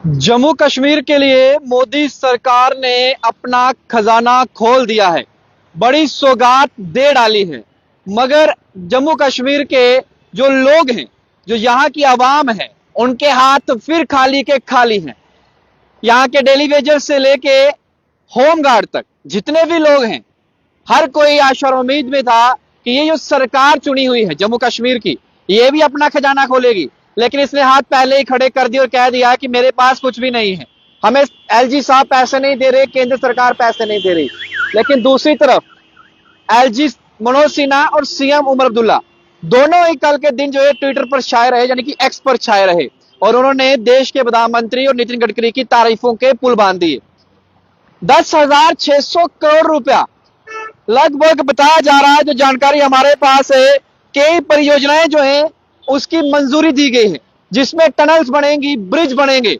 जम्मू कश्मीर के लिए मोदी सरकार ने अपना खजाना खोल दिया है, बड़ी सौगात दे डाली है। मगर जम्मू कश्मीर के जो लोग हैं, जो यहाँ की आवाम है, उनके हाथ फिर खाली के खाली हैं। यहाँ के डेली वेजर से लेके होम गार्ड तक जितने भी लोग हैं, हर कोई आशा और उम्मीद में था कि ये जो सरकार चुनी हुई है जम्मू कश्मीर की, ये भी अपना खजाना खोलेगी। लेकिन इसने हाथ पहले ही खड़े कर दिए और कह दिया कि मेरे पास कुछ भी नहीं है, हमें एलजी साहब पैसे नहीं दे रहे, केंद्र सरकार पैसे नहीं दे रही। लेकिन दूसरी तरफ एलजी मनोज सिन्हा और सीएम उमर अब्दुल्ला दोनों ही कल के दिन जो है ट्विटर पर छाए रहे, यानी कि एक्स पर छाए रहे, और उन्होंने देश के प्रधानमंत्री और नितिन गडकरी की तारीफों के पुल बांध दिए। 10,600 करोड़ रुपया लगभग बताया जा रहा है, जो जानकारी हमारे पास है, कई परियोजनाएं जो हैं उसकी मंजूरी दी गई है, जिसमें टनल्स बनेंगी, ब्रिज बनेंगे,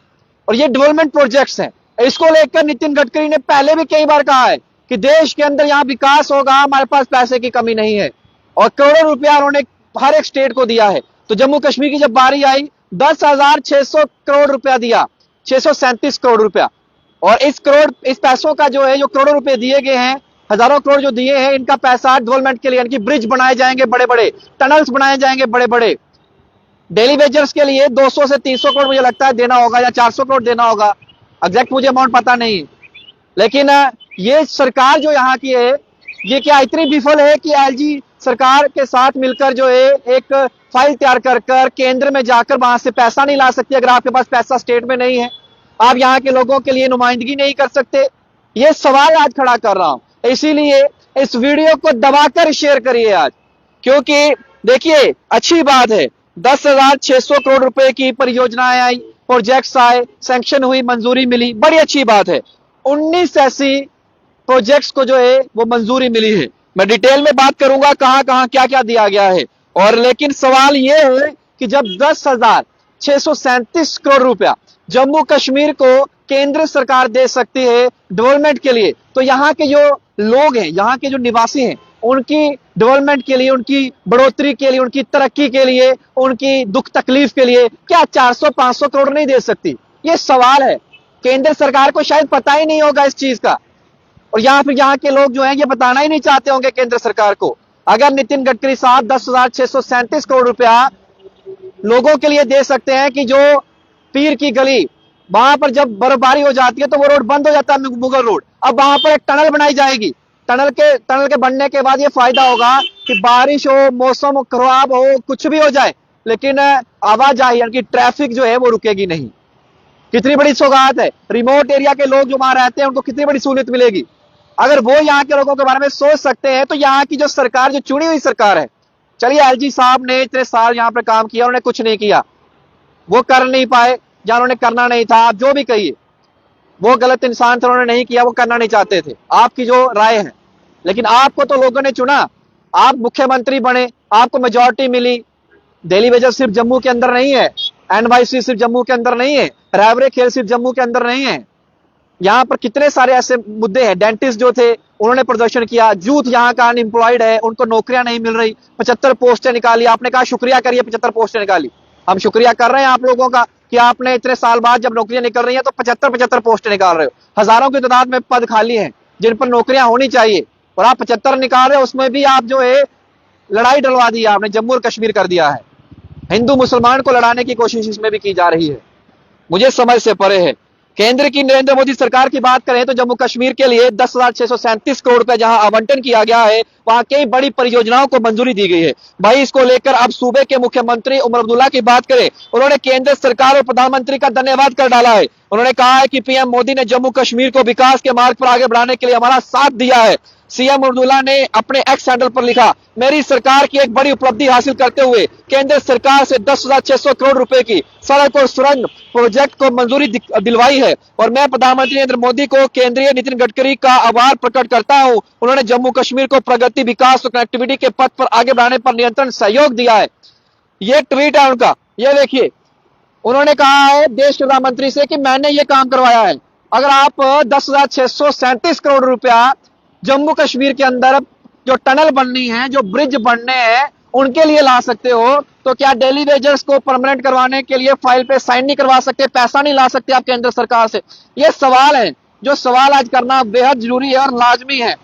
और ये डेवलपमेंट प्रोजेक्ट्स हैं। इसको लेकर नितिन गडकरी ने पहले भी कई बार कहा है कि देश के अंदर यहां विकास होगा, हमारे पास पैसे की कमी नहीं है, और करोड़ों रुपया उन्होंने हर एक स्टेट को दिया है। तो जम्मू कश्मीर की जब बारी आई, 10,600 करोड़ रुपया दिया, 637 करोड़ रुपया। और इस पैसों का जो है, जो करोड़ों रुपए दिए गए हैं, हजारों करोड़ जो दिए हैं, इनका पैसा डेवलपमेंट के लिए, यानी कि ब्रिज बनाए जाएंगे बड़े बड़े, टनल्स बनाए जाएंगे बड़े बड़े। डेली वेजर्स के लिए 200 से 300 करोड़ मुझे लगता है देना होगा, या 400 करोड़ देना होगा, एग्जैक्ट मुझे अमाउंट पता नहीं। लेकिन ये सरकार जो यहाँ की है, ये क्या इतनी विफल है कि एलजी सरकार के साथ मिलकर जो है एक फाइल तैयार कर केंद्र में जाकर वहां से पैसा नहीं ला सकती। अगर आपके पास पैसा स्टेट में नहीं है, आप यहाँ के लोगों के लिए नुमाइंदगी नहीं कर सकते। ये सवाल आज खड़ा कर रहा हूं, इसीलिए इस वीडियो को दबाकर शेयर करिए आज, क्योंकि देखिए अच्छी बात है, 10,600 करोड़ रुपए की परियोजनाएं आई, प्रोजेक्ट्स आए, सैंक्शन हुई, मंजूरी मिली, बड़ी अच्छी बात है। 19 ऐसी प्रोजेक्ट्स को जो है वो मंजूरी मिली है। मैं डिटेल में बात करूंगा कहां कहां क्या क्या दिया गया है। और लेकिन सवाल ये है कि जब 10,637 करोड़ रुपया जम्मू कश्मीर को केंद्र सरकार दे सकती है डेवलपमेंट के लिए, तो यहाँ के जो लोग हैं, यहाँ के जो निवासी हैं, उनकी डेवलपमेंट के लिए, उनकी बढ़ोतरी के लिए, उनकी तरक्की के लिए, उनकी दुख तकलीफ के लिए क्या 400-500 करोड़ नहीं दे सकती? ये सवाल है। केंद्र सरकार को शायद पता ही नहीं होगा इस चीज का, और फिर यहाँ के लोग जो हैं ये बताना ही नहीं चाहते होंगे केंद्र सरकार को। अगर नितिन गडकरी साहब 10,637 करोड़ रुपया लोगों के लिए दे सकते हैं कि जो पीर की गली, वहां पर जब बर्फबारी हो जाती है तो वो रोड बंद हो जाता है, मुगल रोड, अब वहां पर एक टनल बनाई जाएगी। टनल के बनने के बाद ये फायदा होगा कि बारिश हो, मौसम खराब हो, कुछ भी हो जाए, लेकिन आवाजाही यानी कि ट्रैफिक जो है वो रुकेगी नहीं। कितनी बड़ी सौगात है। रिमोट एरिया के लोग जो वहां रहते हैं उनको कितनी बड़ी सहूलियत मिलेगी। अगर वो यहाँ के लोगों के बारे में सोच सकते हैं, तो यहाँ की जो सरकार, जो चुनी हुई सरकार है, चलिए एलजी साहब ने इतने साल यहाँ पर काम किया, उन्होंने कुछ नहीं किया, वो कर नहीं पाए, या उन्होंने करना नहीं था, आप जो भी कहिए, वो गलत इंसान थे, उन्होंने नहीं किया, वो करना नहीं चाहते थे, आपकी जो राय है। लेकिन आपको तो लोगों ने चुना, आप मुख्यमंत्री बने, आपको मेजोरिटी मिली। डेली वेजर सिर्फ जम्मू के अंदर नहीं है, एनवाईसी सिर्फ जम्मू के अंदर नहीं है, रायबरे खेल सिर्फ जम्मू के अंदर नहीं है। यहाँ पर कितने सारे ऐसे मुद्दे हैं। डेंटिस्ट जो थे उन्होंने प्रदर्शन किया, यूथ यहाँ का अनएम्प्लॉयड है, उनको नौकरियां नहीं मिल रही, 75 पोस्टें निकाली। आपने कहा शुक्रिया करिए, 75 पोस्टें निकाली, हम शुक्रिया कर रहे हैं आप लोगों का कि आपने इतने साल बाद जब नौकरियां निकल रही हैं तो 75 पोस्टें निकाल रहे हो। हजारों की तादाद में पद खाली हैं जिन पर नौकरियां होनी चाहिए, और आप 75 निकाल रहे हो। उसमें भी आप जो है लड़ाई डलवा दी आपने, जम्मू और कश्मीर कर दिया है। हिंदू मुसलमान को लड़ाने की कोशिश इसमें भी की जा रही है, मुझे समझ से परे है। केंद्र की नरेंद्र मोदी सरकार की बात करें तो जम्मू कश्मीर के लिए 10,637 करोड़ रुपए जहां आवंटन किया गया है, वहां कई बड़ी परियोजनाओं को मंजूरी दी गई है। भाई इसको लेकर अब सूबे के मुख्यमंत्री उमर अब्दुल्ला की बात करें, उन्होंने केंद्र सरकार और प्रधानमंत्री का धन्यवाद कर डाला है। उन्होंने कहा है कि पीएम मोदी ने जम्मू कश्मीर को विकास के मार्ग पर आगे बढ़ाने के लिए हमारा साथ दिया है। सीएम अब्दुल्ला ने अपने एक्स हैंडल पर लिखा, मेरी सरकार की एक बड़ी उपलब्धि हासिल करते हुए केंद्र सरकार से 10,600 करोड़ रुपए की सड़क और सुरंग प्रोजेक्ट को मंजूरी दिलवाई है, और मैं प्रधानमंत्री नरेंद्र मोदी को, केंद्रीय नितिन गडकरी का आभार प्रकट करता हूं। उन्होंने जम्मू कश्मीर को प्रगति, विकास और कनेक्टिविटी के पथ पर आगे बढ़ाने पर निरंतर सहयोग दिया है। ये ट्वीट है उनका, ये देखिए। उन्होंने कहा है देश के प्रधानमंत्री से कि मैंने ये काम करवाया है। अगर आप 10,637 करोड़ रुपया जम्मू कश्मीर के अंदर जो टनल बननी है, जो ब्रिज बनने हैं, उनके लिए ला सकते हो, तो क्या डेली वेजर्स को परमानेंट करवाने के लिए फाइल पे साइन नहीं करवा सकते, पैसा नहीं ला सकते आप केंद्र सरकार से? ये सवाल है, जो सवाल आज करना बेहद जरूरी है और लाजमी है।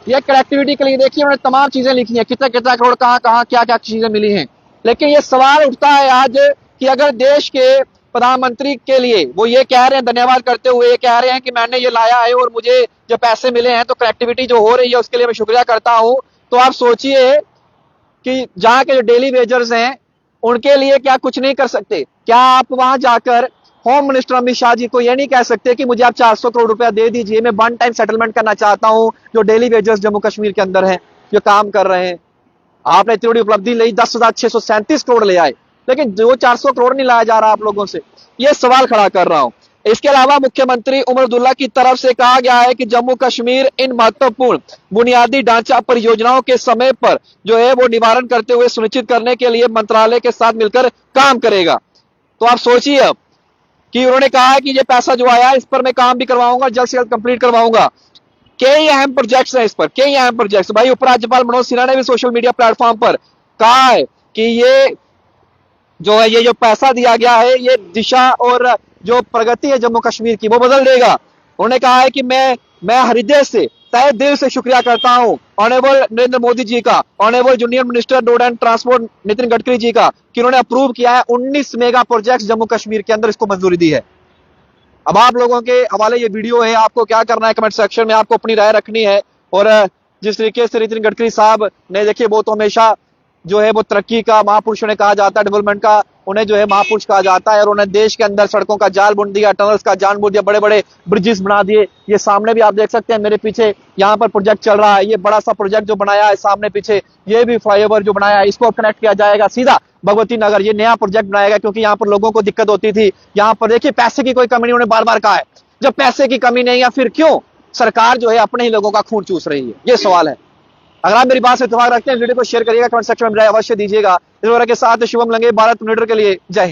ये कनेक्टिविटी के लिए देखिए उन्होंने तमाम चीजें लिखी हैं, कितना कितना करोड़ कहां कहां क्या क्या चीजें मिली हैं। लेकिन ये सवाल उठता है आज कि अगर देश के प्रधानमंत्री के लिए वो ये कह रहे हैं, धन्यवाद करते हुए ये कह रहे हैं कि मैंने ये लाया है और मुझे जो पैसे मिले हैं, तो कनेक्टिविटी जो हो रही है उसके लिए मैं शुक्रिया करता हूं, तो आप सोचिए कि जहां के जो डेली वेजर्स हैं उनके लिए क्या कुछ नहीं कर सकते? क्या आप वहां जाकर होम मिनिस्टर अमित शाह जी को यह नहीं कह सकते कि मुझे आप 400 करोड़ रुपया दे दीजिए, मैं वन टाइम सेटलमेंट करना चाहता हूं जो डेली वेजर्स जम्मू कश्मीर के अंदर हैं, जो काम कर रहे हैं? आपने इतनी बड़ी उपलब्धि ली, 10,637 करोड़ ले आए, लेकिन जो 400 करोड़ नहीं लाया जा रहा आप लोगों से, ये सवाल खड़ा कर रहा हूं। इसके अलावा मुख्यमंत्री उमर अब्दुल्ला की तरफ से कहा गया है कि जम्मू कश्मीर इन महत्वपूर्ण बुनियादी ढांचा परियोजनाओं के समय पर जो है वो निवारण करते हुए सुनिश्चित करने के लिए मंत्रालय के साथ मिलकर काम करेगा। तो आप सोचिए अब कि उन्होंने कहा है कि ये पैसा जो आया इस पर मैं काम भी करवाऊंगा, जल्द से जल्द कंप्लीट करवाऊंगा। कई अहम प्रोजेक्ट्स हैं इस पर, कई अहम प्रोजेक्ट्स। भाई उपराज्यपाल मनोज सिन्हा ने भी सोशल मीडिया प्लेटफॉर्म पर कहा है कि ये जो है ये जो पैसा दिया गया है ये दिशा और जो प्रगति है जम्मू कश्मीर की वो बदल देगा। उन्होंने कहा है कि मैं हृदय से, तहे दिल से शुक्रिया करता हूं ऑनरेबल नरेंद्र मोदी जी का, honourable union minister road and transport Nitin Gadkari ji का, कि उन्होंने अप्रूव किया है 19 मेगा प्रोजेक्ट जम्मू कश्मीर के अंदर, इसको मंजूरी दी है। अब आप लोगों के हवाले ये वीडियो है, आपको क्या करना है कमेंट सेक्शन में आपको अपनी राय रखनी है। और जिस तरीके से नितिन गडकरी साहब ने, देखिए वो तो हमेशा जो है वो तरक्की का महापुरुष उन्हें कहा जाता है, डेवलपमेंट का उन्हें जो है महापुरुष कहा जाता है, और उन्हें देश के अंदर सड़कों का जाल बुन दिया, टनल्स का जाल बुन दिया, बड़े बड़े ब्रिजेस बना दिए। ये सामने भी आप देख सकते हैं, मेरे पीछे यहाँ पर प्रोजेक्ट चल रहा है, ये बड़ा सा प्रोजेक्ट जो बनाया है सामने पीछे, ये भी फ्लाईओवर जो बनाया है इसको कनेक्ट किया जाएगा सीधा भगवती नगर, ये नया प्रोजेक्ट बनाएगा, क्योंकि यहाँ पर लोगों को दिक्कत होती थी। यहाँ पर देखिए पैसे की कोई कमी नहीं, उन्होंने बार बार कहा है। जब पैसे की कमी नहीं है फिर क्यों सरकार जो है अपने ही लोगों का खून चूस रही है? ये सवाल है। अगर आप मेरी बात से इत्तेफाक रखते हैं, वीडियो को शेयर करिएगा, कमेंट सेक्शन में अवश्य दीजिएगा। इस वजह के साथ शुभम लंगे, भारत लीडर के लिए जय हिंद।